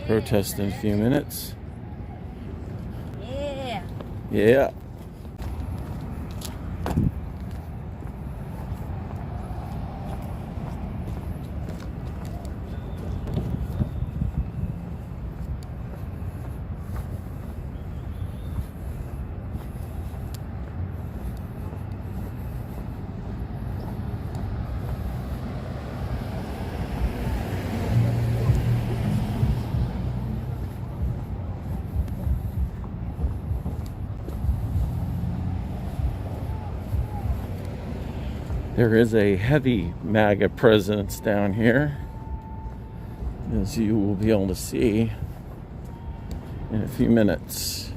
Protest in a few minutes. Yeah. Yeah. There is a heavy MAGA presence down here, as you will be able to see in a few minutes.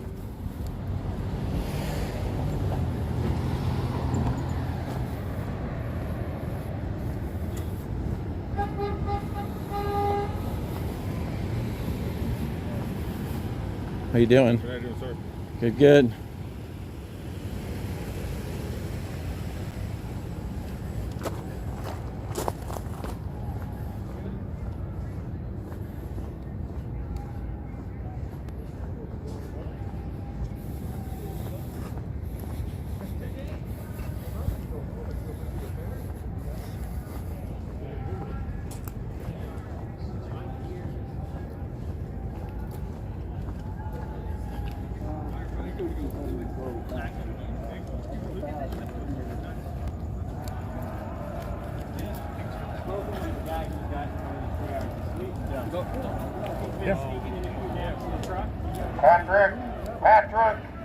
How you doing? How you doing, sir? Good, good.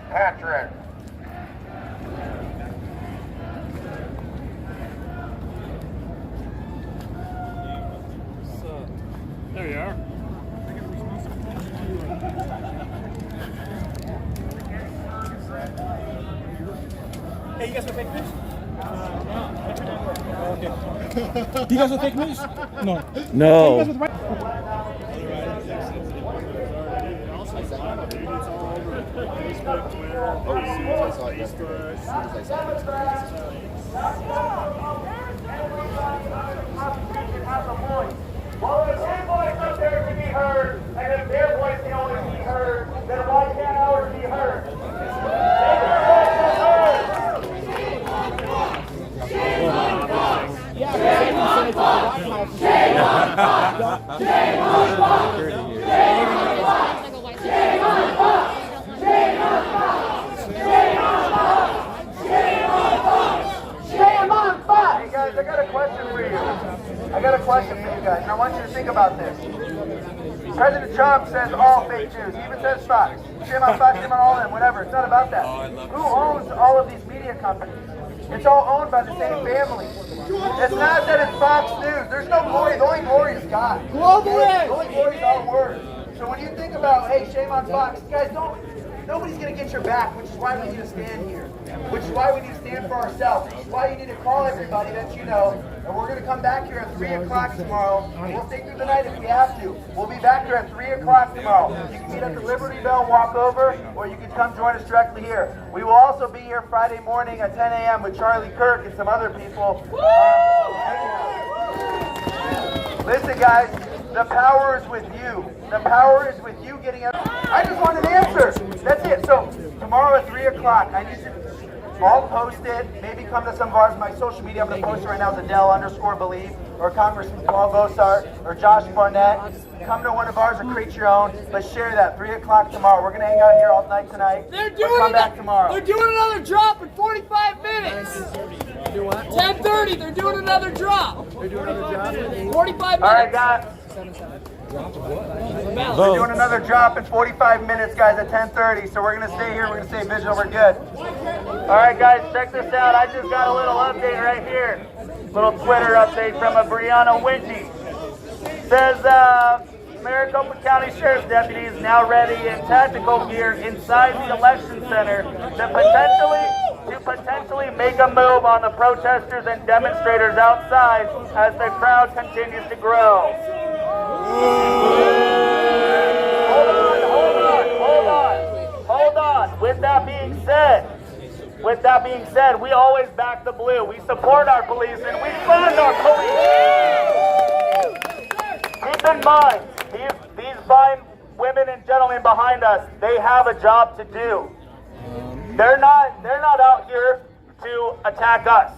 Patrick. There you are. Hey, you guys want fake news? Okay. Do you guys want fake news? No. No. Well, if their voice up there can be heard, and if their voice can only be heard, then why can't ours be heard? Hey guys, I got a question for you. And I want you to think about this. President Trump says all fake news. He even says Fox. Shame on Fox, shame on all of them, whatever. It's not about that. Who owns all of these media companies? It's all owned by the same family. It's not that it's Fox News. There's no glory. The only glory is God. Globally! The only glory is our word. So when you think about, hey, shame on Fox, guys, nobody's going to get your back, which is why we need to stand here. Which is why we need to stand for ourselves. Which is why you need to call everybody that you know. And we're going to come back here at 3 o'clock tomorrow. We'll stay through the night if we have to. We'll be back here at 3 o'clock tomorrow. You can meet at the Liberty Bell and walk over, or you can come join us directly here. We will also be here Friday morning at 10 a.m. with Charlie Kirk and some other people. Listen, guys, the power is with you. The power is with you getting out. I just want an answer. That's it. So tomorrow at 3 o'clock, I need to all post it. Maybe come to some of ours. My social media, I'm going to post it right now, is Adele_Believe, or Congressman Paul Gosar, or Josh Barnett. Come to one of ours or create your own, but share that. 3 o'clock tomorrow. We're going to hang out here all night tonight. Come back tomorrow. They're doing another drop in 45 minutes. Do what? 10:30. They're doing another drop. They're doing another job? 45 minutes. All right, guys. We're doing another drop in 45 minutes, guys, at 10:30. So we're going to stay here. We're going to stay visual. We're good. All right, guys, check this out. I just got a little update right here. Little Twitter update from a Brianna Winty. Says Maricopa County Sheriff's Deputy is now ready in tactical gear inside the election center to potentially make a move on the protesters and demonstrators outside as the crowd continues to grow. Hold on. With that being said, we always back the blue. We support our police and we fund our police. Keep in mind, these women and gentlemen behind us, they have a job to do. They're not out here to attack us.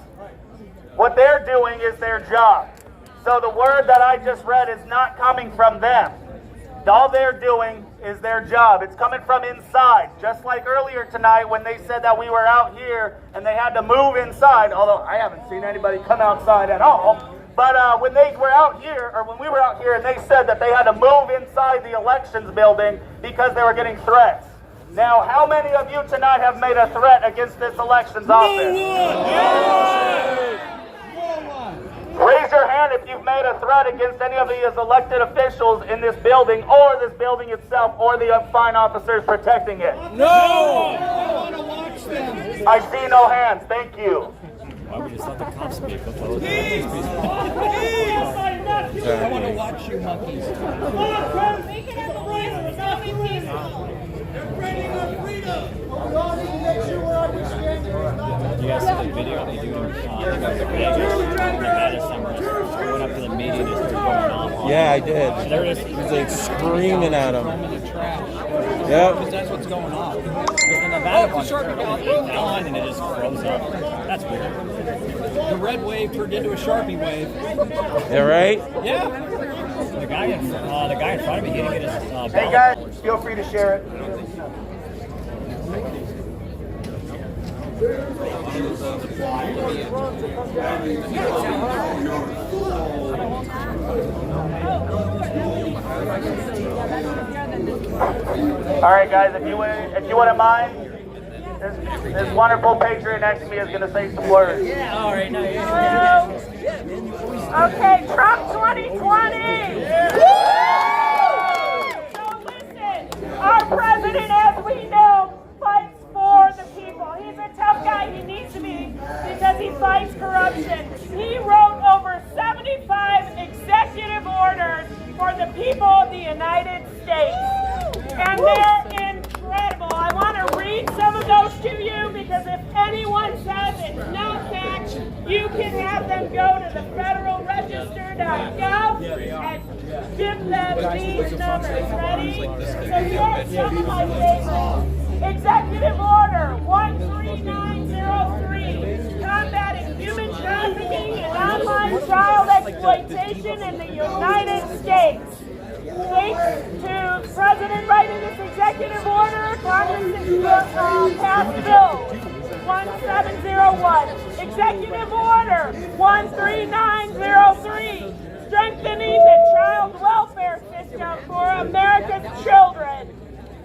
What they're doing is their job. So the word that I just read is not coming from them. All they're doing is their job. It's coming from inside. Just like earlier tonight when they said that we were out here and they had to move inside, although I haven't seen anybody come outside at all. But when they were out here, or when we were out here and they said that they had to move inside the elections building because they were getting threats. Now, how many of you tonight have made a threat against this elections office? Raise your hand if you've made a threat against any of these elected officials in this building or this building itself or the fine officers protecting it. No! I want to watch them. I see no hands. Thank you. Why would you just let the cops speak? Please! I want to watch you monkeys. We can have a voice, we're not be peaceful. They're breaking our freedom! You guys see the video they do? They got the Vegas summer. Went up to the media and just started going off. Yeah, I did. They're just He was like screaming at him. In the trash. Yep. Because that's what's going on. Because the Nevada one on and it just froze up. That's weird. The red wave turned into a Sharpie wave. Yeah, right? Yeah. The guy in front of me, he didn't get his Hey ballot. guys, feel free to share it. All right, guys, if you wouldn't mind, this wonderful patriot next to me is going to say some words. Okay, Trump 2020! So listen, our president, as we know, fights for the people. He's a tough guy, he needs to be, because he fights corruption. He wrote over 75 executive orders for the people of the United States. And they're incredible. I want to read some of those to you because if anyone says it's not fact, you can have them go to the federalregister.gov and give them these numbers. Ready? So here's some of my favorites. Executive Order 13903, combating human trafficking and online child exploitation in the United States. Thanks to President writing this executive order, Congress passed Bill 1701. Executive Order 13903, strengthening the child welfare system for America's children.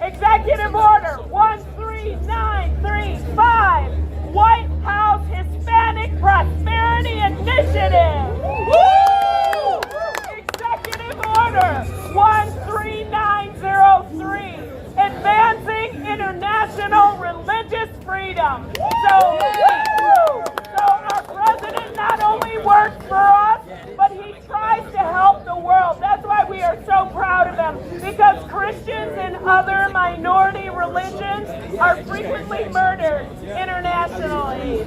Executive Order 13935, White House Hispanic Prosperity Initiative. Woo! Executive Order 13903, advancing international religious freedom. So our president not only works for us, but he tries to help the world. That's why we are so proud of him, because Christians and other minority religions are frequently murdered internationally.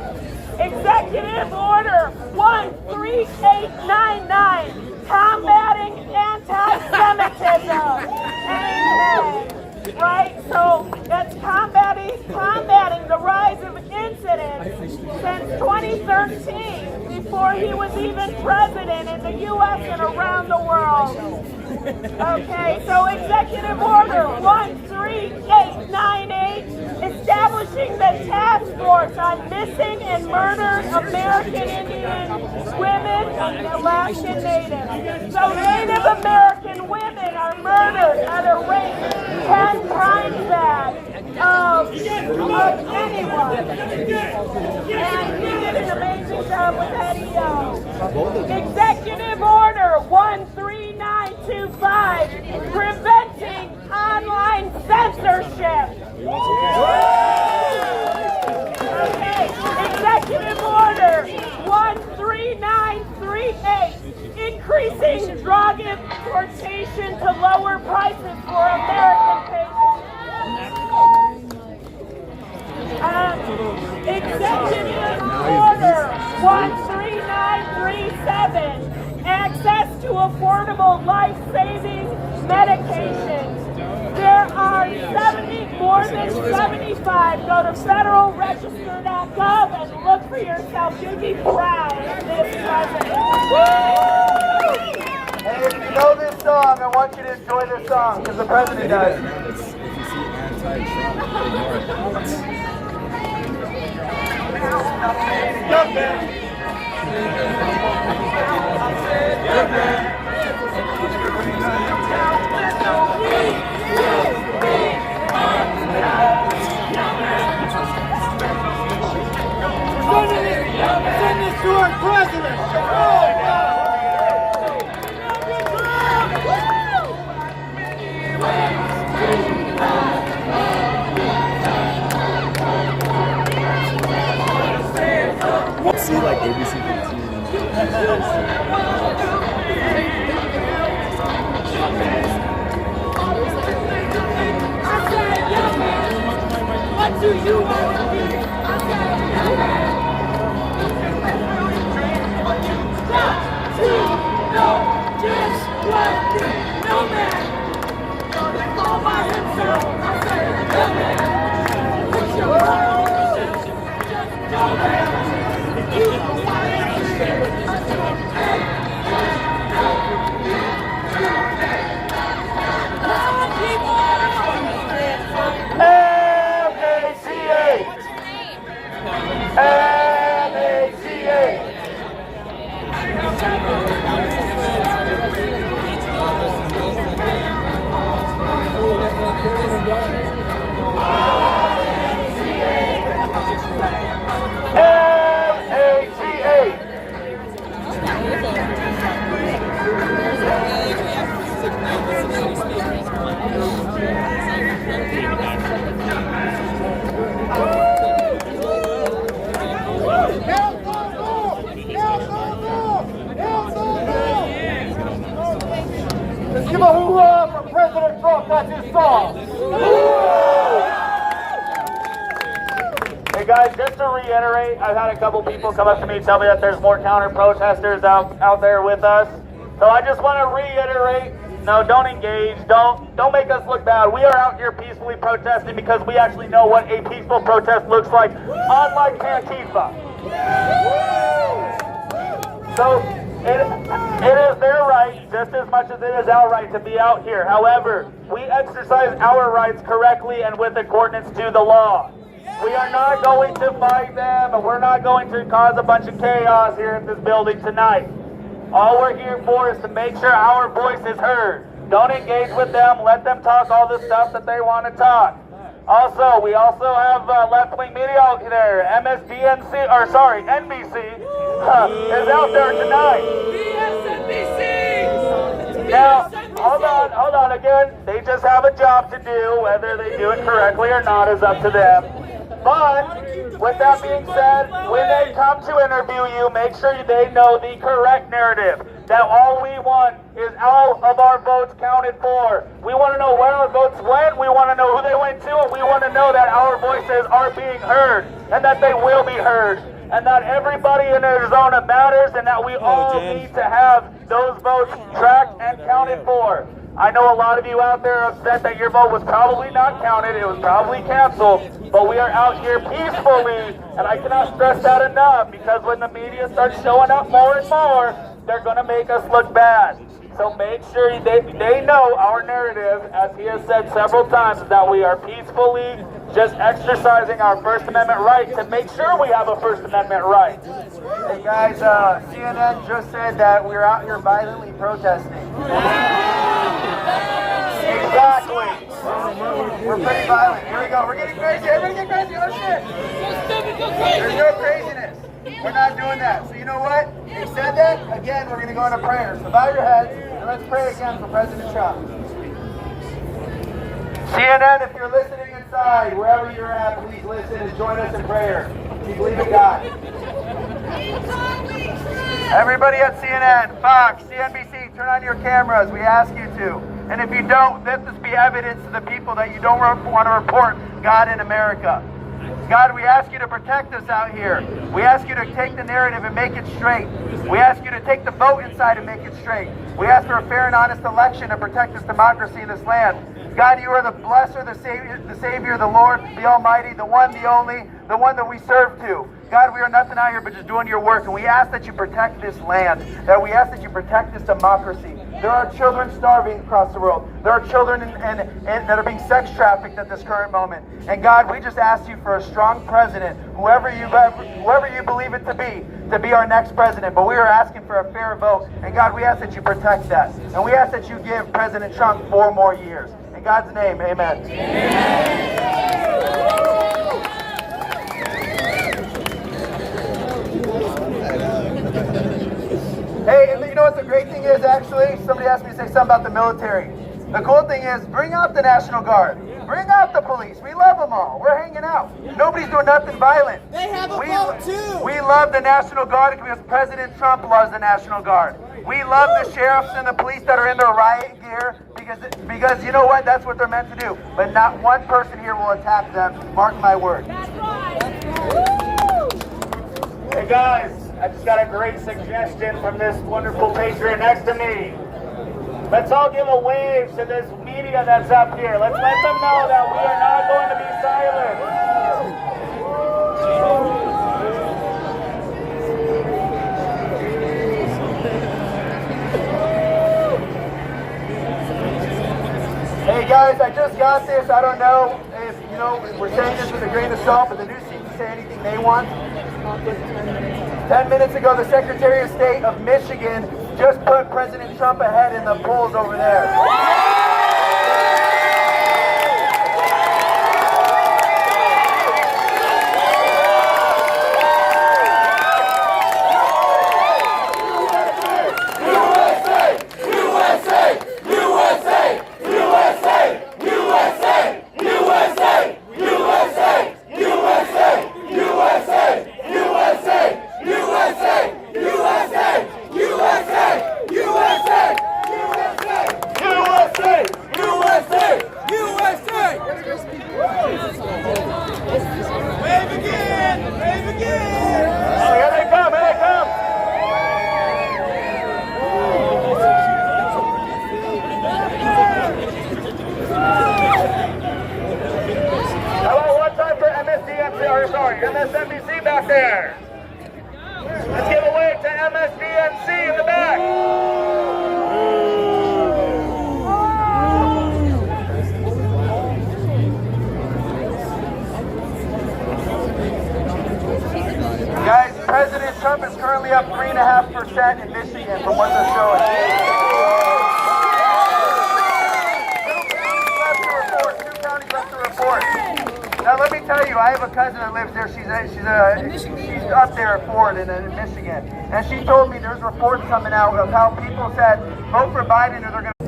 Executive Order 13899, combating anti-Semitism. Amen. Right? So that's combating the rise of incidents since 2013, before he was even president in the U.S. and around the world. Okay, so Executive Order 13898, establishing the task force on missing and murdered American Indian women and Alaskan Natives. So Native American women are murdered at a rate 10 times that of anyone. And he did an amazing job with that EO. Executive Order 13925, preventing online censorship. Okay, Executive Order 13938, increasing drug importation to lower prices for American patients. Executive Order 13937, access to affordable life-saving medications. more than 75. Go to federalregister.gov and look for yourself. You'd be proud of this president. And if you know this song, I want you to enjoy this song, because the president does. If you see anti-Trump, ignore it. Send this to our president. See like ABC 15. What do you want? Just one thing, no man, all by himself. I said, no man, put your heart on yourself. Just no man, you know why I'm here. Let's give a hoorah for President Trump. That's his song. Hey guys, just to reiterate, I've had a couple people come up to me and tell me that there's more counter protesters out there with us. So I just want to reiterate, no, don't engage, don't make us look bad. We are out here peacefully protesting because we actually know what a peaceful protest looks like, unlike Antifa. So it is their right, just as much as it is our right, to be out here. However, we exercise our rights correctly and with accordance to the law. We are not going to fight them, and we're not going to cause a bunch of chaos here in this building tonight. All we're here for is to make sure our voice is heard. Don't engage with them. Let them talk all the stuff that they want to talk. Also, we also have left-wing media out there. NBC is out there tonight. Now, hold on again. They just have a job to do. Whether they do it correctly or not is up to them. But with that being said, when they come to interview you, make sure they know the correct narrative. That all we want is all of our votes counted for. We want to know where our votes went. We want to know who they went to. And we want to know that our voices are being heard and that they will be heard. And that everybody in Arizona matters and that we all need to have those votes tracked and counted for. I know a lot of you out there are upset that your vote was probably not counted. It was probably canceled. But we are out here peacefully, and I cannot stress that enough, because when the media starts showing up more and more, they're going to make us look bad. So make sure they know our narrative, as he has said several times, is that we are peacefully just exercising our First Amendment right to make sure we have a First Amendment right. Hey guys, CNN just said that we're out here violently protesting. Exactly. We're pretty violent. Here we go. We're getting crazy. Everybody get crazy. Oh shit. There's no craziness. We're not doing that. So you know what? He said that. Again, we're going to go into prayer. So bow your heads and let's pray again for President Trump. CNN, if you're listening inside, wherever you're at, please listen and join us in prayer. We believe in God. Everybody at CNN, Fox, CNBC, turn on your cameras. We ask you to. And if you don't, let this be evidence to the people that you don't want to report God in America. God, we ask you to protect us out here. We ask you to take the narrative and make it straight. We ask you to take the vote inside and make it straight. We ask for a fair and honest election to protect this democracy in this land. God, you are the blesser, the Savior, the Lord, the Almighty, the one, the only, the one that we serve to. God, we are nothing out here but just doing your work, and we ask that you protect this land, that we ask that you protect this democracy. There are children starving across the world. There are children that are being sex trafficked at this current moment. And God, we just ask you for a strong president, whoever you believe it to be our next president. But we are asking for a fair vote. And God, we ask that you protect that. And we ask that you give President Trump 4 more years. In God's name, amen. Amen. Hey, and you know what the great thing is, actually? Somebody asked me to say something about the military. The cool thing is, bring out the National Guard. Bring out the police. We love them all. We're hanging out. Nobody's doing nothing violent. They have a vote too. We love the National Guard because President Trump loves the National Guard. We love the sheriffs and the police that are in their riot gear because you know what? That's what they're meant to do. But not one person here will attack them. Mark my word. That's right. Hey guys, I just got a great suggestion from this wonderful patriot next to me. Let's all give a wave to this media that's up here. Let's let them know that we are not going to be silent. Hey guys, I just got this. I don't know if, you know, we're saying this with a grain of salt, but the news seems to say anything they want. 10 minutes ago, the Secretary of State of Michigan just put President Trump ahead in the polls over there. MSNBC back there. Let's give a wave to MSDNC in the back. Guys, President Trump is currently up 3.5% in Michigan from what they're showing. Two counties left to report. Now let me tell you, I have a cousin that lives there. She's up there at Ford in Michigan, and she told me there's reports coming out of how people said vote for Biden or they're going to.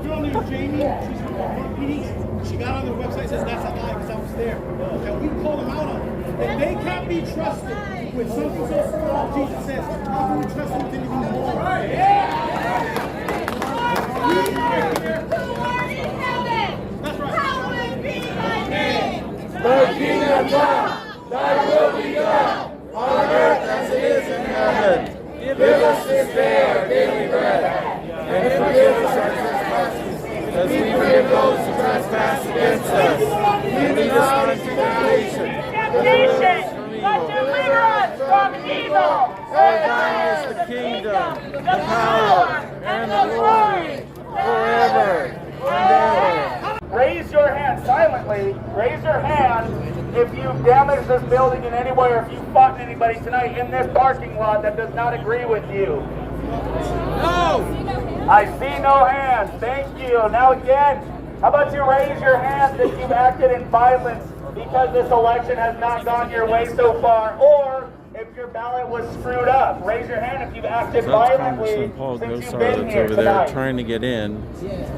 Girl named Jamie, she's from Fort PD. She got on their website, says that's a lie because I was there. And we called them out on it. That they can't be trusted with something so small. Jesus says, how can we trust them with anything more? Thy kingdom come, thy will be done, on earth as it is in heaven. Give us this day our daily bread, and forgive us our trespasses, as we forgive those who trespass against us. Lead us not into temptation, but deliver us from evil. For thine is the kingdom, the power, and the glory, forever and ever. Raise your hand silently. Raise your hand if you've damaged this building in any way or if you fought anybody tonight in this parking lot that does not agree with you. No! I see no hands. Thank you. Now again, how about you raise your hand if you've acted in violence because this election has not gone your way so far, or if your ballot was screwed up. Raise your hand if you've acted violently Paul since you've Gosar been that's here over tonight. there trying to get in.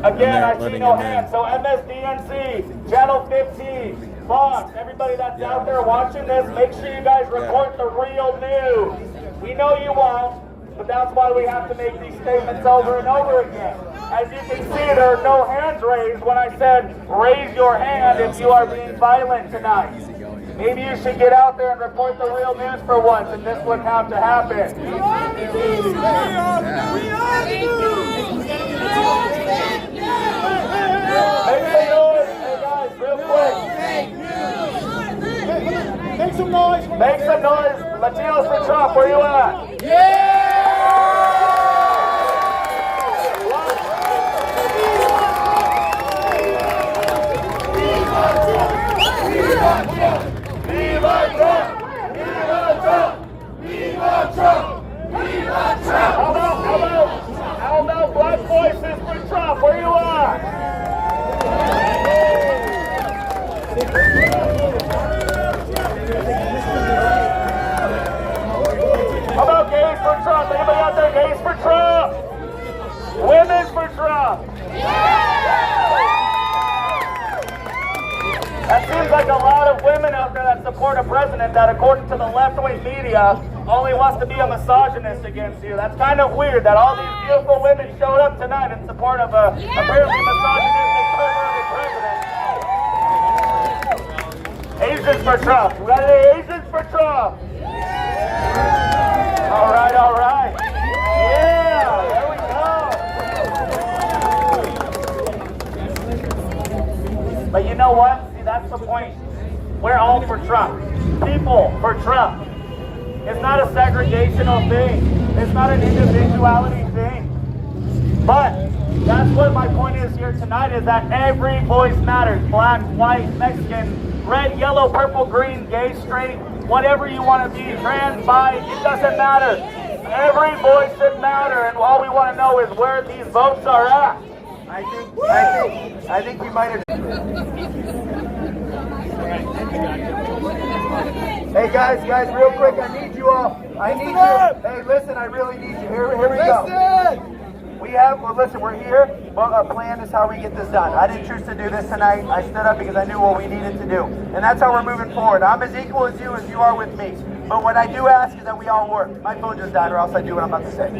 Again, I see no hands. So MSDNC, Channel 15, Fox, everybody that's out there watching this, make sure you guys report the real news. We know you won't, but that's why we have to make these statements over and over again. as you can see, there are no hands raised when I said raise your hand if you are being violent tonight. Maybe you should get out there and report the real news for once, and this wouldn't have to happen. Make some noise. Hey guys, real quick. Make some noise. Make some noise. Latinos for Trump, where you at? Viva Trump! Viva Trump! Viva Trump! Viva Trump! How about Black Voices for Trump? Where you at? How about gays for Trump? Anybody out there gays for Trump? Women for Trump? That seems like a lot of women out there that support a president that, according to the left-wing media, only wants to be a misogynist against you. That's kind of weird that all these beautiful women showed up tonight in support of a apparently misogynistic president. Asians for Trump. We got any Asians for Trump? All right, all right. Yeah, there we go. But you know what? That's the point. We're all for Trump. People for Trump. It's not a segregational thing. It's not an individuality thing. But that's what my point is here tonight, is that every voice matters. Black, white, Mexican, red, yellow, purple, green, gay, straight, whatever you want to be, trans, bi, it doesn't matter. Every voice should matter, and all we want to know is where these votes are at. I think you might have. Hey guys, real quick, I need you all. Hey, listen, I really need you. Here we go. Listen, we're here. Well, a plan is how we get this done. I didn't choose to do this tonight. I stood up because I knew what we needed to do. And that's how we're moving forward. I'm as equal as you are with me. But what I do ask is that we all work. My phone just died, or else I do what I'm about to say.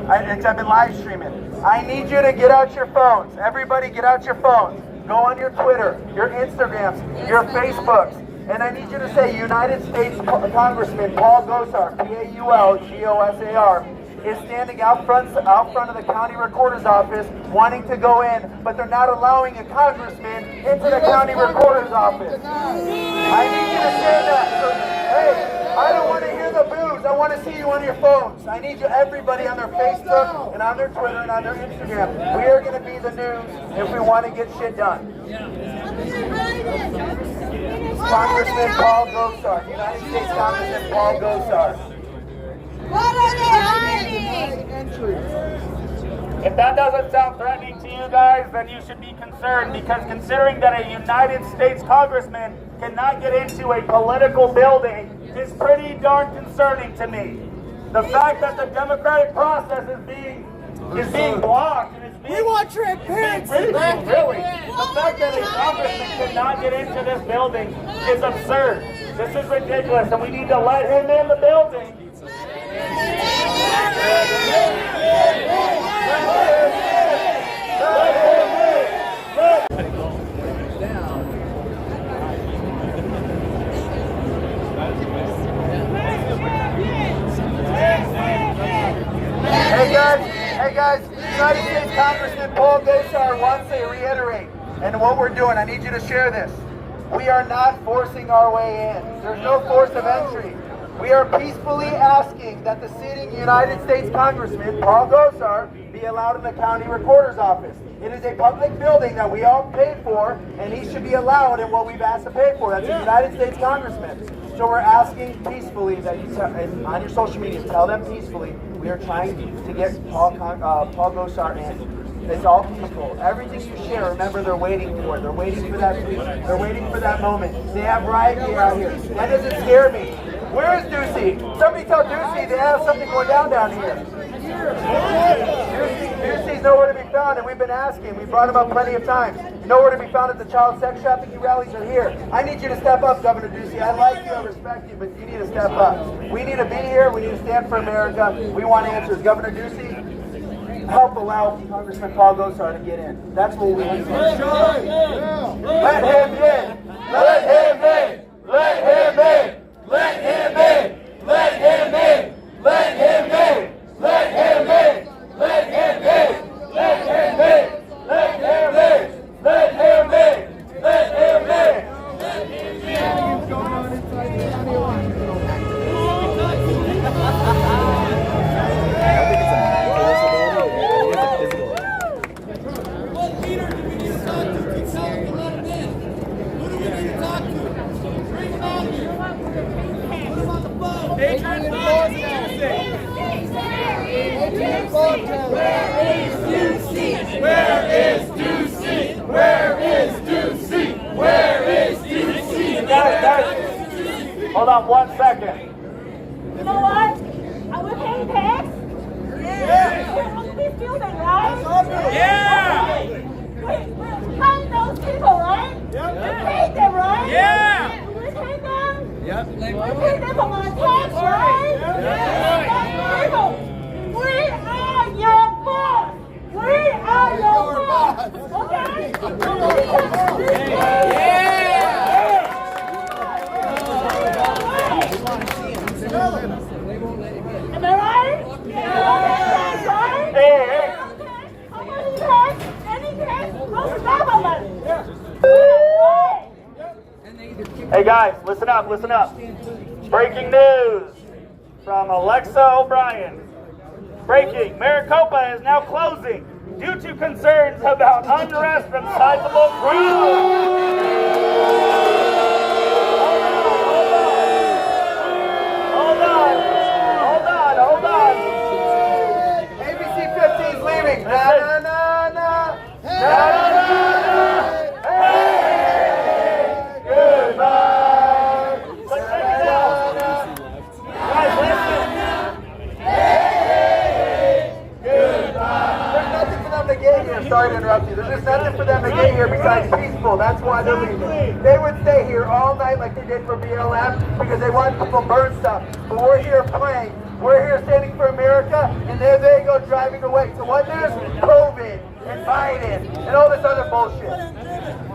I've been live streaming. I need you to get out your phones. Everybody get out your phones. Go on your Twitter, your Instagrams, your Facebooks. And I need you to say United States Congressman Paul Gosar, Paulgosar, is standing out front of the county recorder's office wanting to go in, but they're not allowing a congressman into the county recorder's office. I need you to say that. So, hey, I don't want to hear the boos. I want to see you on your phones. I need you, everybody, on their Facebook and on their Twitter and on their Instagram. We are going to be the news if we want to get shit done. Congressman Paul Gosar, United States Congressman Paul Gosar. What are they hiding? If that doesn't sound threatening to you guys, then you should be concerned, because considering that a United States Congressman cannot get into a political building is pretty darn concerning to me. The fact that the democratic process is being blocked and it's being... We want transparency! Really? The fact that a congressman cannot get into this building is absurd. This is ridiculous, and we need to let him in the building. Hey guys, United States Congressman Paul Gosar wants to reiterate, and what we're doing, I need you to share this. We are not forcing our way in. There's no force of entry. We are peacefully asking that the sitting United States Congressman Paul Gosar be allowed in the county recorder's office. It is a public building that we all paid for, and he should be allowed in what we've asked to pay for. That's a United States Congressman. So we're asking peacefully that you on your social media, tell them peacefully, we are trying to get Paul Gosar in. It's all peaceful. Everything you share, remember, they're waiting for it. They're waiting for that. They're waiting for that moment. They have riot gear out here. That doesn't scare me. Where is Ducey? Somebody tell Ducey they have something going down here. Ducey's nowhere to be found, and we've been asking. We brought him up plenty of times. Nowhere to be found at the child sex trafficking rallies are here. I need you to step up, Governor Ducey. I like you, I respect you, but you need to step up. We need to be here. We need to stand for America. We want answers. Governor Ducey? help allow Congressman Paul Gosar to get in. That's what we want to do. Let him in! Let him in! Let him in! Let him in! Let him in! Let him in! Let him in! Let him in! Let him in! Let him in! Let him in! Let him in! Let him What leader do we need to talk to? Keep telling them to let him in. Who do we need to talk to? Bring him out here. Put him on the phone. Adrian Where is Ducey? Where is Ducey? Where is Ducey? Guys, hold on 1 second. You know what? We're paying tax. Yeah. We're on this building, right? Yeah. We're paying those people, right? Yep. We paid them, right? Yeah. We paid them. Yep. We paid them from our tax, right? Yeah. People, we are your boss. We are your boss. Okay? Am I right? Yeah. Right? Hey, Okay. How many tax? Any tax? Go to government. Hey guys, listen up, listen up. Breaking news from Alexa O'Brien. Breaking, Maricopa is now closing due to concerns about unrest from sizable crowds. Hold on. ABC 15's leaving. Na na na na. Na na na na. Hey, goodbye. Let's check it out. Guys, listen. Hey, goodbye. There's nothing for them to get here. Sorry to interrupt you. There's just nothing for them to get here besides peaceful. That's why they're leaving. They would stay here all night like they did for BLM because they want people to burn stuff. But we're here playing. We're here standing for America, and there they go driving away. So what news? COVID and Biden and all this other bullshit.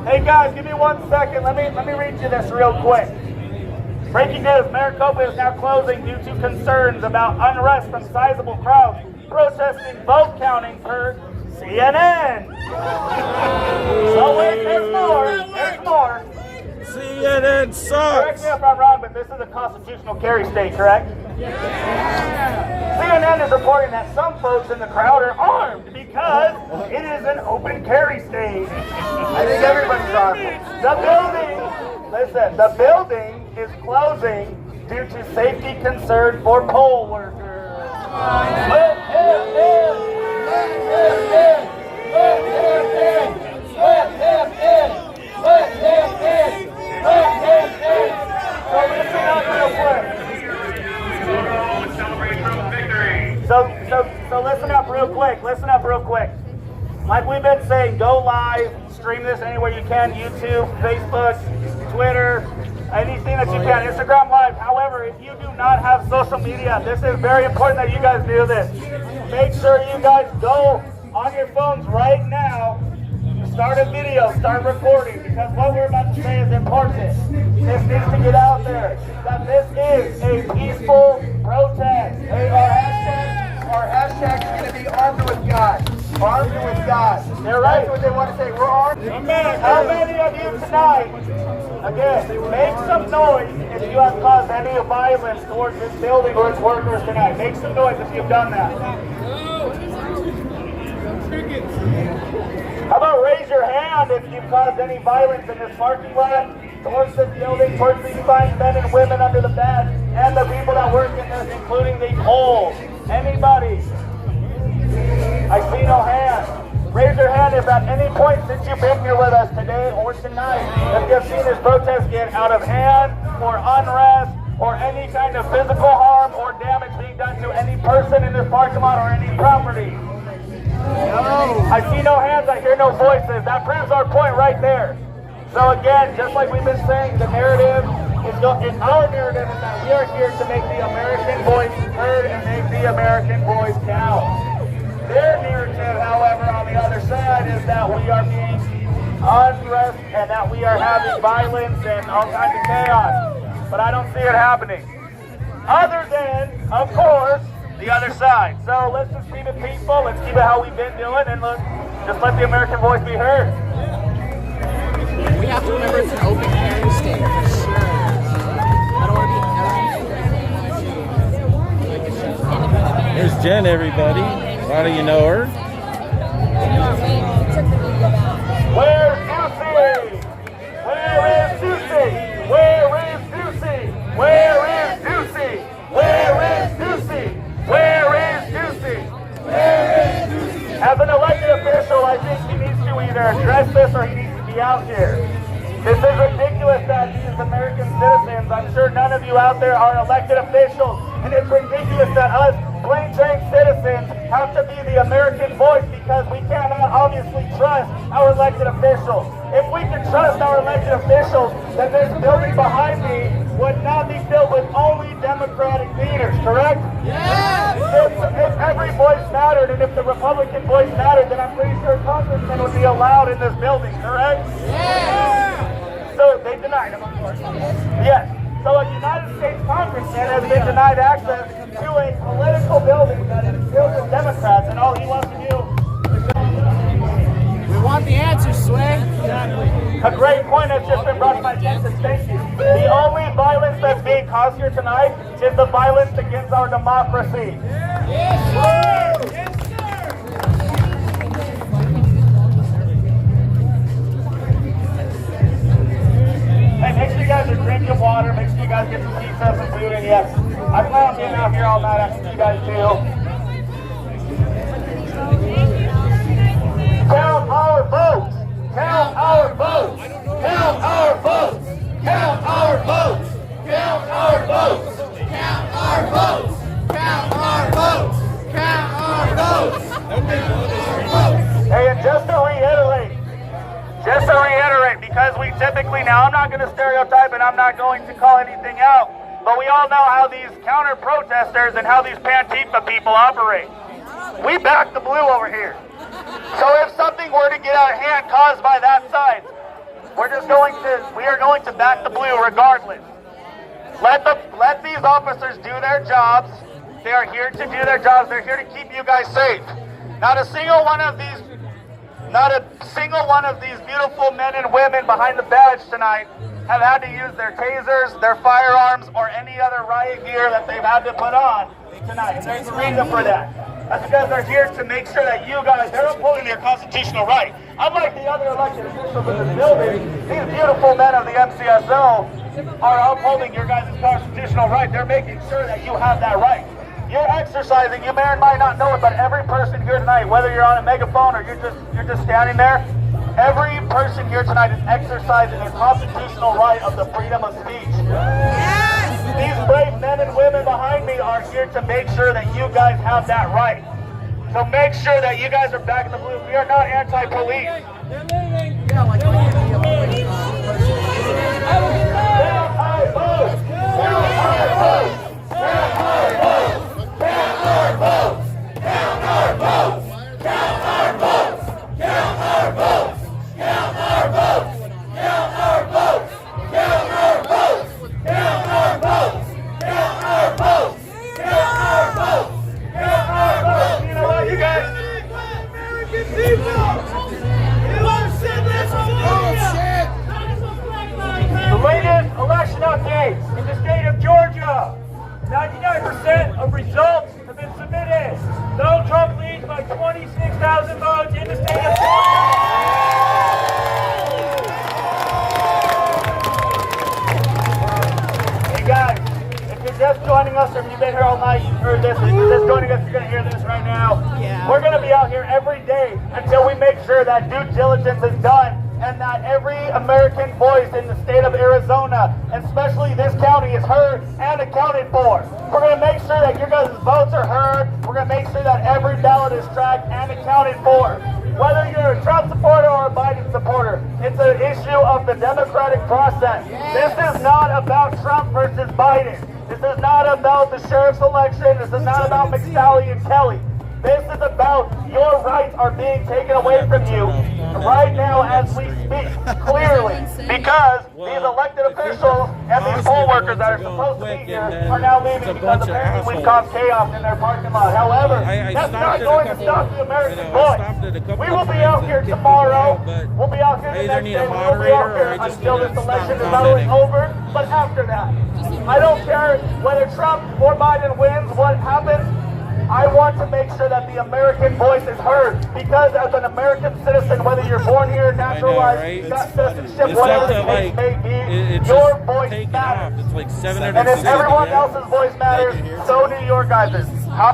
Hey guys, give me 1 second. Let me read you this real quick. Breaking news: Maricopa is now closing due to concerns about unrest from sizable crowds protesting vote counting per CNN. So wait, there's more. There's more. CNN sucks. Correct me if I'm wrong, but this is a constitutional carry state, correct? CNN is reporting that some folks in the crowd are armed because it is an open carry state. I think everybody's armed. The building is closing due to safety concern for poll workers. Let him in! Let him in! Let him in! Let him in! Let him in! Let him in! So listen up real quick. So listen up real quick. Listen up real quick. Like we've been saying, go live, stream this anywhere you can, YouTube, Facebook, Twitter, anything that you can, Instagram Live. However, if you do not have social media, this is very important that you guys do this. Make sure you guys go on your phones right now, start a video, start recording, because what we're about to say is important. This needs to get out there, that this is a peaceful protest. Hey, our hashtag is going to be armed with God. Armed with God. They're right. That's what they want to say. We're armed. How many of you tonight, again, make some noise if you have caused any violence towards this building or its workers tonight. Make some noise if you've done that. How about raise your hand if you've caused any violence in this parking lot, towards this building, towards these fine men and women under the badge, and the people that work in this, including the polls. Anybody? I see no hand. Raise your hand if at any point since you've been here with us today or tonight, if you've seen this protest get out of hand, or unrest, or any kind of physical harm or damage being done to any person in this parking lot or any property. I see no hands, I hear no voices. That proves our point right there. So again, just like we've been saying, the narrative our narrative is that we are here to make the American voice heard and make the American voice count. Their narrative, however, on the other side is that we are being unrest and that we are having violence and all kinds of chaos. But I don't see it happening. Other than, of course, the other side. So let's just keep it peaceful. Let's keep it how we've been doing, and just let the American voice be heard. We have to remember it's an open carry state for sure. I don't want to be Here's Jen, everybody. A lot of you know her. Where's Ducey? Where is Ducey? Where is Ducey? Where is Ducey? Where is Ducey? Where is Ducey? Where is Ducey? As an elected official, I think he needs to either address this or he needs to be out here. This is ridiculous that these American citizens, I'm sure none of you out there are elected officials, and it's ridiculous that us plain Jane citizens have to be the American voice because we cannot obviously trust our elected officials. If we could trust our elected officials, then this building behind me would not be filled with only Democratic leaders, correct? Yes! If every voice mattered and if the Republican voice mattered, then I'm pretty sure congressmen would be allowed in this building, correct? Yes! So they denied him, of course. Yes. So a United States congressman has been denied access to a political building that is filled with Democrats, and all he wants to do is We want the answers, Sway. A great point has just been brought to my attention. Thank you. The only violence that's being caused here tonight is the violence against our democracy. Yes, sir! Yes, sir! Hey, make sure you guys are drinking water. Make sure you guys get some pizza, some food, and yes, I plan on being out here all night. I see you guys too. Count our votes! Count our votes! Count our votes! Count our votes! Count our votes! Count our votes! Count our votes! Count our votes! Hey, and just to reiterate, because we typically, now I'm not going to stereotype and I'm not going to call anything out, but we all know how these counter-protesters and how these Pantifa people operate. We back the blue over here. So if something were to get out of hand caused by that side, we are going to back the blue regardless. Let these officers do their jobs. They are here to do their jobs. They're here to keep you guys safe. Not a single one of these beautiful men and women behind the badge tonight have had to use their tasers, their firearms, or any other riot gear that they've had to put on tonight. And there's a reason for that. That's because they're here to make sure that you guys, they're upholding your constitutional right. Unlike the other elected officials in this building, these beautiful men of the MCSO are upholding your guys' constitutional right. They're making sure that you have that right. You're exercising, you may or might not know it, but every person here tonight, whether you're on a megaphone or you're just standing there, every person here tonight is exercising their constitutional right of the freedom of speech. Yes! These brave men and women behind me are here to make sure that you guys have that right. So make sure that you guys are back in the blue. We are not anti-police. The latest election updates in the state of Georgia. 99% of results have been submitted. Donald Trump leads by 26,000 votes in the state of Georgia. Hey guys, if you're just joining us or if you've been here all night, you've heard this. If you're just joining us, you're going to hear this right now. Yeah. We're going to be out here every day until we make sure that due diligence is done and that every American voice in the state of Arizona, and especially this county, is heard and accounted for. We're going to make sure that your guys' votes are heard. We're going to make sure that every ballot is tracked and accounted for. Whether you're a Trump supporter or a Biden supporter, it's an issue of the democratic process. This is not about Trump versus Biden. This is not about the sheriff's election. This is not about McSally and Kelly. This is about your rights are being taken away from you right now as we speak, clearly, because these elected officials and these poll workers that are supposed to be here are now leaving because apparently we've caused chaos in their parking lot. However, that's not going to stop the American voice. We will be out here tomorrow. We'll be out here the next day. We'll be out here until this election is not only over, but after that. I don't care whether Trump or Biden wins, what happens. I want to make sure that the American voice is heard, because as an American citizen, whether you're born here, naturalized, got citizenship, whatever the case may be, your voice matters. It's like 700. And if everyone else's voice matters, so do your guys'.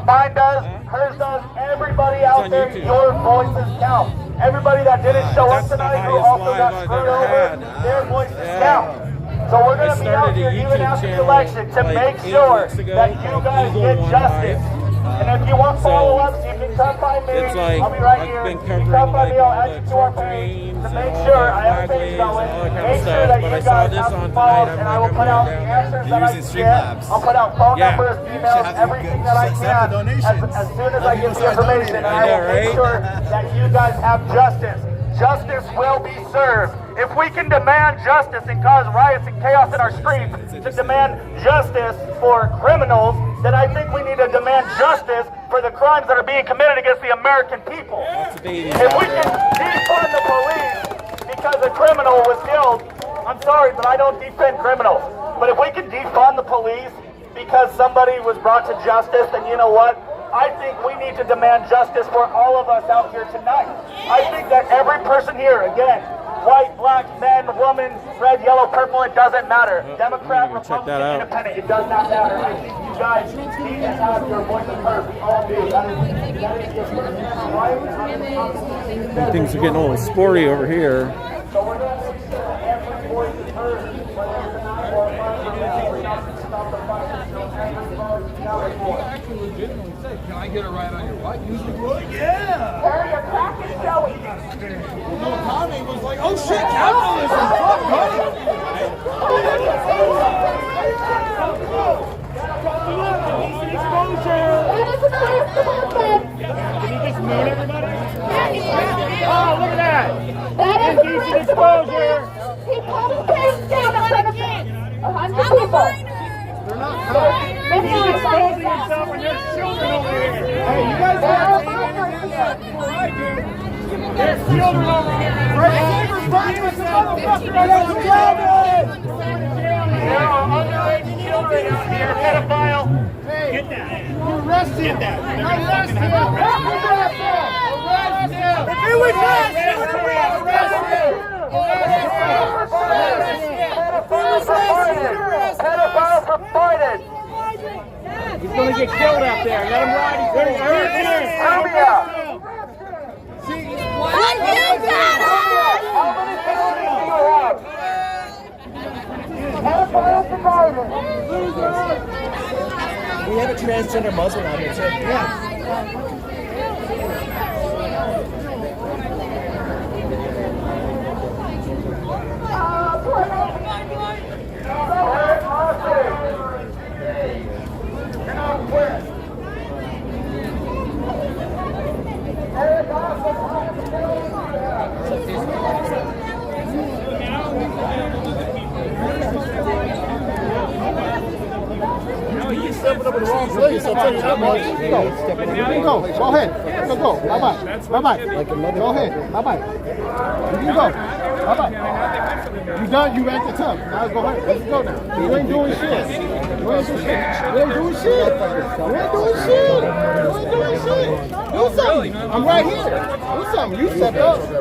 Mine does, hers does, everybody out there, your voices count. Everybody that didn't show up tonight who also got screwed over, their voices count. So we're going to be out here even after the election to make sure that you guys get justice. And if you want follow-ups, you can come by me. I'll be right here. You can come by me. I'll add you to our page to make sure I have a page going. Make sure that you guys have some follows, and I will put out the answers that I can get. I'll put out phone numbers, emails, everything that I can as soon as I get the information. And I will make sure that you guys have justice. Justice will be served. If we can demand justice and cause riots and chaos in our streets to demand justice for criminals, then I think we need to demand justice for the crimes that are being committed against the American people. If we can defund the police because a criminal was killed, I'm sorry, but I don't defend criminals. But if we can defund the police because somebody was brought to justice, then you know what? I think we need to demand justice for all of us out here tonight. I think that every person here, again, white, black, man, woman, red, yellow, purple, it doesn't matter. Democrat, Republican, Independent, it does not matter. I think you guys need to have your voices heard. We all do. That is your first right. Things are getting a little sporty over here. So we're going to make sure that every voice is heard, whether it's tonight or tomorrow. We're not going to stop the fight until every vote is counted for. Actually, legitimately say, can I get a ride on your bike? You would? Yeah. Where your crack is showing. No, Tommy was like, oh shit, capitalism, fuck, buddy. Can you just moon everybody? Oh, look at that. That is indecent exposure. He pulled his down in front of 100 people. They're not coming. He's exposing himself and there's children over here. Hey, you guys have right here. There's children over here. Right here. There are underage children out here. Pedophile. Hey, get that. You're arrested. Get that. Arrest him. Arrest him. If it was us, Pedophiles for Biden. he's going to get killed out there. Let him ride. He's going to hurt him. What is that? How many felonies do you have? Pedophiles for Biden. We have a transgender Muslim out here too. Yeah. Stepping up in the wrong place. I'll tell you that much. Go. Go ahead. Go. Bye-bye. Bye-bye. Go ahead. Bye-bye. You can go. Bye-bye. You done? You at the top. Now go ahead. Let's go now. You ain't doing shit. You ain't doing shit. You ain't doing shit. You ain't doing shit. You ain't doing shit. Do something. I'm right here. Do something. You stepped up. You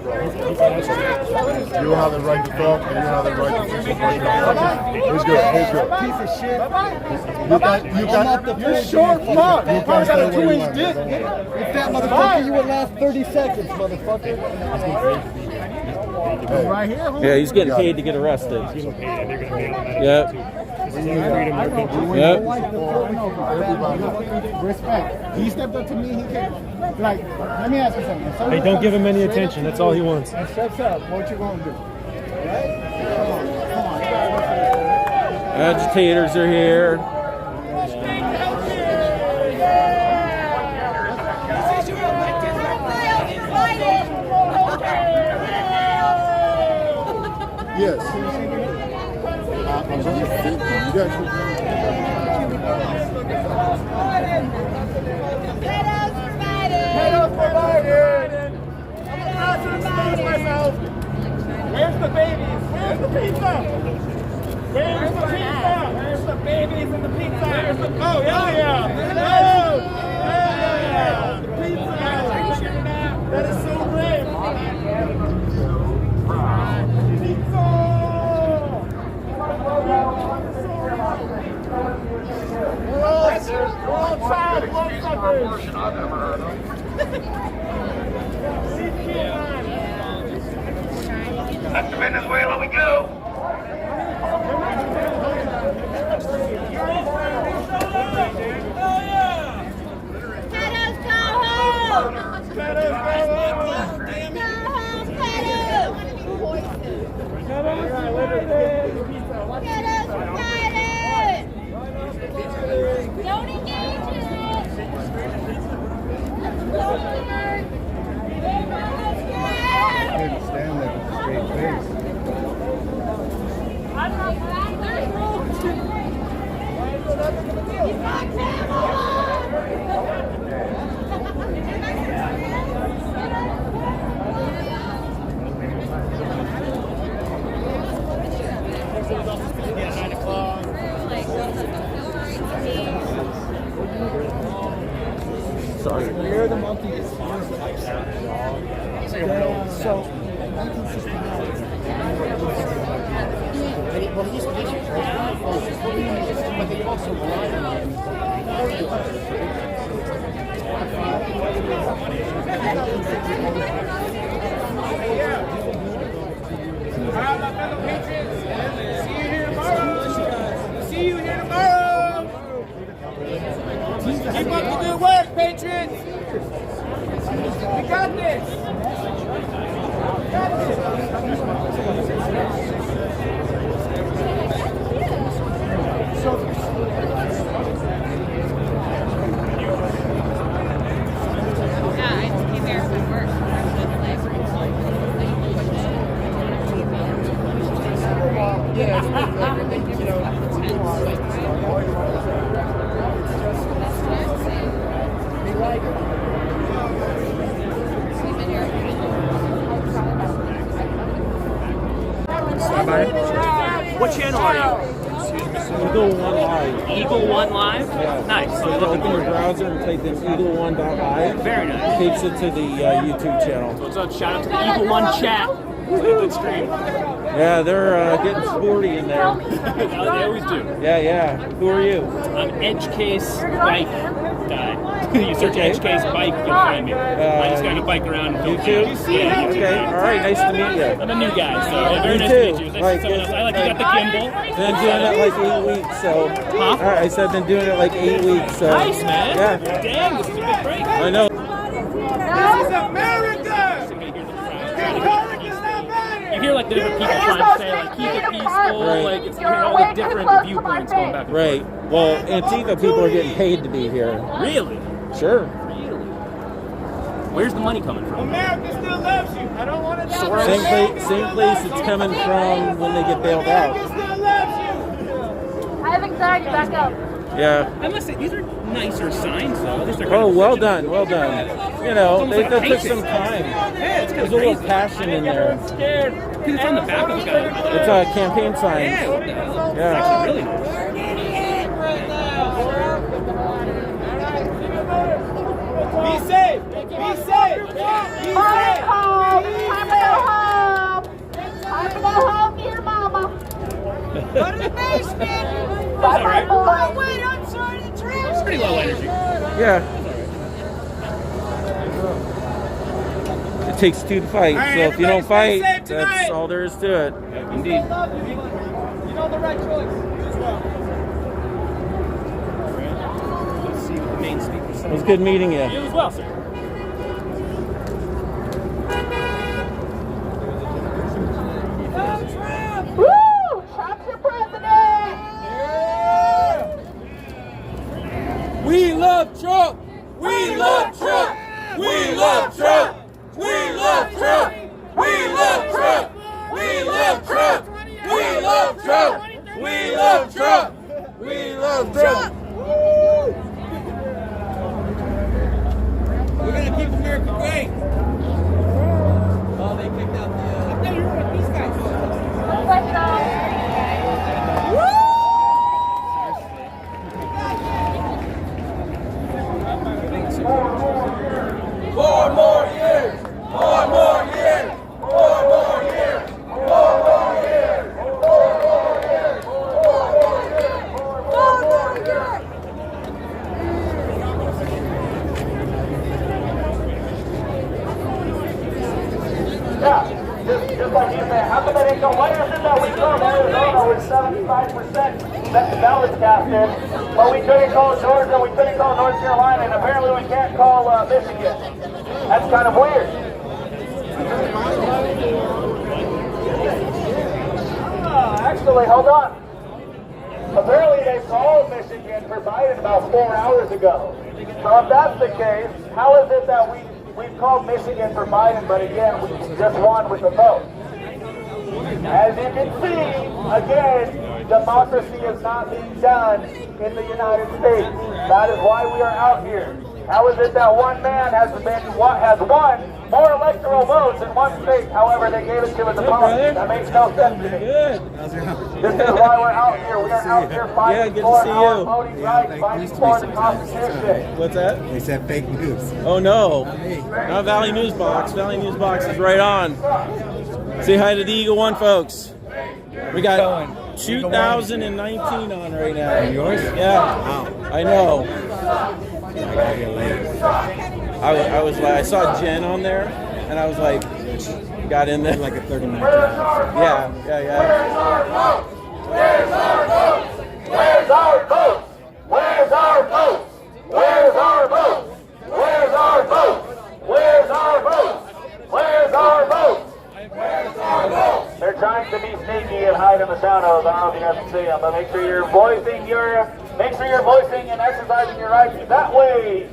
don't have the right to talk, and you don't have the right to do something. He's good. He's good. Piece of shit. You're short fuck. You probably got a 2-inch dick. If that motherfucker, you would last 30 seconds, motherfucker. Right here. Yeah, he's getting paid to get arrested. Yep. Yep. Respect. He stepped up to me. He came. Like, let me ask you something. Hey, don't give him any attention. That's all he wants. And steps up. What you gonna do? Right? Come on. Agitators are here. Yes. I'm sorry. You got Pedals for Biden. I'm about to excuse myself. Where's the babies? Where's the pizza? Where's the pizza? Where's the babies and the pizza? Where's the... Oh, yeah. Oh, yeah. The pizza. That is so great. Pizza. We're all child bloodsuckers. Back to Venezuela we go. Pedos, go home! Pedos, go home! Don't engage in it! I couldn't stand that with a straight face. He's got Sorry. Where the monkey is. So. Well, he's but they also rely on Alright, my fellow patriots. See you here tomorrow. See you here tomorrow. Keep up the good work, patriots. We got this. We got What channel are you? Eagle One Live. Eagle One Live? Yeah. Nice. So you open your browser and type in eagle1.live. Very nice. Takes it to the YouTube channel. What's up? Shout out to the Eagle One chat. Good stream. Yeah, they're getting sporty in there. They always do. Yeah. Who are you? I'm Edge Case Bike guy. You search Edge Case Bike, you'll find me. I just kind of bike around. And YouTube? Yeah, Okay. All right. Nice to meet you. I'm a new guy, so very Me nice too. to meet you. Like, I like you got the gimbal. Been doing it like 8 weeks, so. Huh? All right, I said I've been doing it like 8 weeks, so. Nice, man. Yeah. Dang, this is a big break. I know. This is America! You hear like the different people trying to say like keep it peaceful, Right. like it's all the different viewpoints going back and Right. Well, Antifa people are getting paid to be here. forth. Really? Sure. Where's the money coming from? America still loves you. I don't want to die. Same place it's coming from when they get bailed out. America still loves you. I have anxiety, back up. Yeah. I must say, these are nicer signs, though. At least they're Oh, kind well of done, well done. You know, they took some time. Yeah, it's kind There's of a little passion in there. I'm scared. Because it's on the back of the guy. It's a campaign sign. Yeah, what the hell? It's Yeah. actually really nice. Be safe. Be safe. Be Alright, safe. home. Time to go home. Time to go home to your mama. Go to the basement! Bye-bye, Oh, boy. wait, I'm sorry, the trash. Pretty low energy. Yeah. It takes two to fight, All right, so if you don't everybody stay fight, safe tonight. that's all there is to it. Indeed. You know the right choice. You as well. Let's see what the main speaker It says. was good meeting you. You as well, sir. Woo! Trump's your president. We love Trump! We love Trump! We love Trump! We love Trump! We love Trump! We love Trump! Just like you said, how come they didn't go? Why is it that we called Arizona with 75% ballots cast in, but we couldn't call Georgia, we couldn't call North Carolina, and apparently we can't call Michigan? That's kind of weird. Actually, hold on. Apparently they called Michigan for Biden about 4 hours ago. So if that's the case, how is it that we've called Michigan for Biden, but again, we just won with the vote? As you can see, again, democracy is not being done in the United States. That is why we are out here. How is it that one man has won more electoral votes in one state, however they gave it to his opponent? That makes no sense to me. This is why we're out here. We are out here fighting for our voting rights, fighting for the Constitution. What's that? They said fake news. Oh no, not Valley News Box. Valley News Box is right on. Say hi to the Eagle One folks. We got 2019 on right now. Yours? Yeah. Wow. I know. I gotta get later. I saw Jen on there, and I was like, got in there. Like a 30-minute drive. Yeah. Where's our vote? Where's our vote? Where's our vote? Where's our vote? Where's our vote? Where's our vote? Where's our vote? Where's our vote? Where's our vote? They're trying to be sneaky and hide in the shadows. I don't know if you guys can see them, but make sure you're voicing and exercising your rights that way.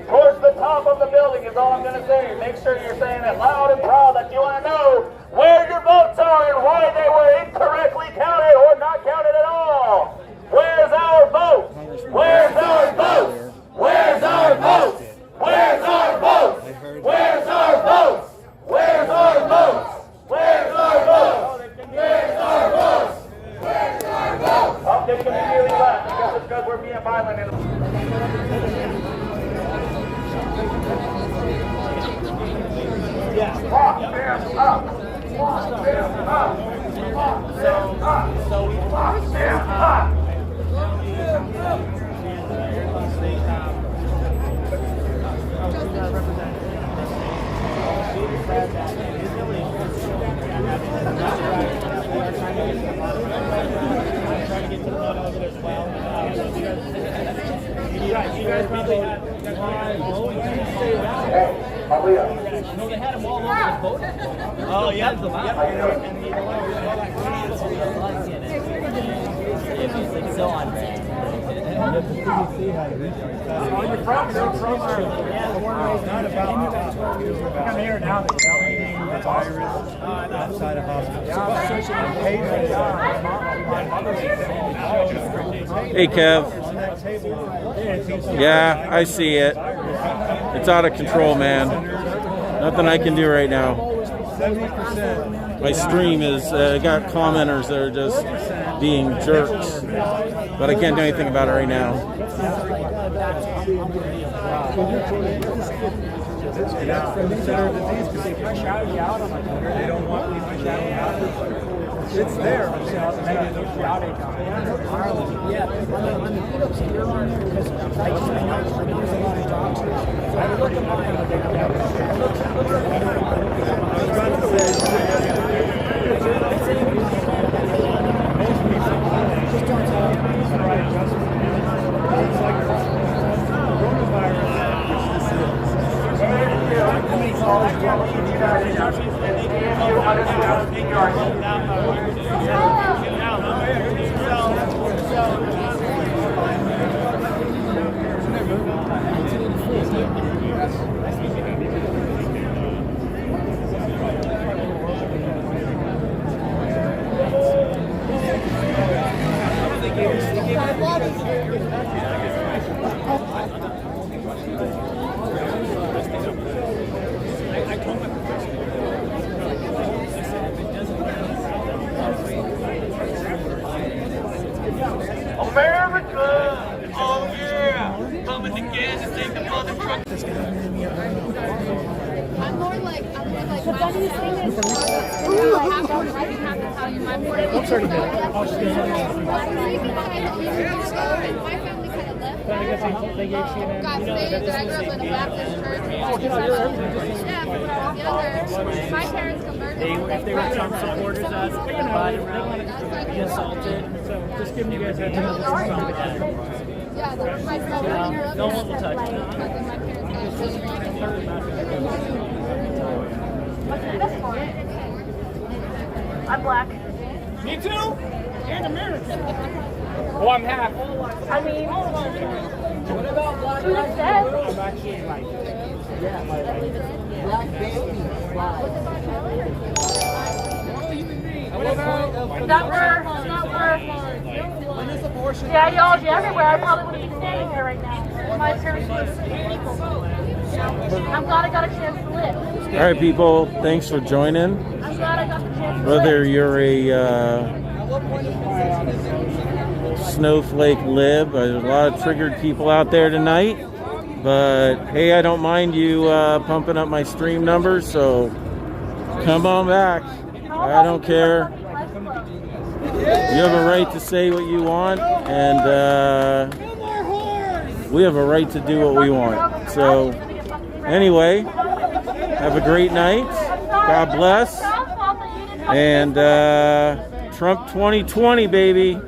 Towards the top of the building is all I'm going to say. Make sure you're saying it loud and proud that you want to know where your votes are and why they were incorrectly counted or not counted at all. Where's our vote? Where's our vote? Where's our vote? Where's our vote? Where's our vote? Where's our vote? Where's our vote? Where's our vote? Where's our vote? Oh, they immediately left. I guess it's because we're being violent. Walk them up. Walk them up. Walk them up. Walk them up. You guys probably had no, they had them all over the boat. Oh, yeah. It's so on brand. I'm here now. That's outside of Hey, Kev. Yeah, I see it. It's out of control, man. Nothing I can do right now. 70%. My stream is got commenters that are just being jerks, but I can't do anything about it right now. They don't want me to shout out. It's there, but maybe they'll shout it out. America! Oh yeah! Coming together to take the mother truck. I'm more like, but then you say this, I'm sorry, my family kind of left. God saved that I grew up in a Baptist church. Yeah, when I was younger, my parents converted. If they were Trump supporters, us, Biden rally, be assaulted. So just giving you guys a Yeah, that was my friend. no one will touch you. I'm black. Me too. And American. Oh, I'm half. I mean, What about black? who said? I'm actually like, yeah, Black baby. That were the ideology everywhere, I probably wouldn't be standing here right now. My parents were equal. I'm glad I got a chance to live. All right, people, thanks for joining. I'm glad I got the chance to Whether live. you're a snowflake lib, there's a lot of triggered people out there tonight. But hey, I don't mind you pumping up my stream numbers, so come on back. I don't care. You have a right to say what you want, and we have a right to do what we want. So anyway, have a great night. God bless. And Trump 2020, baby.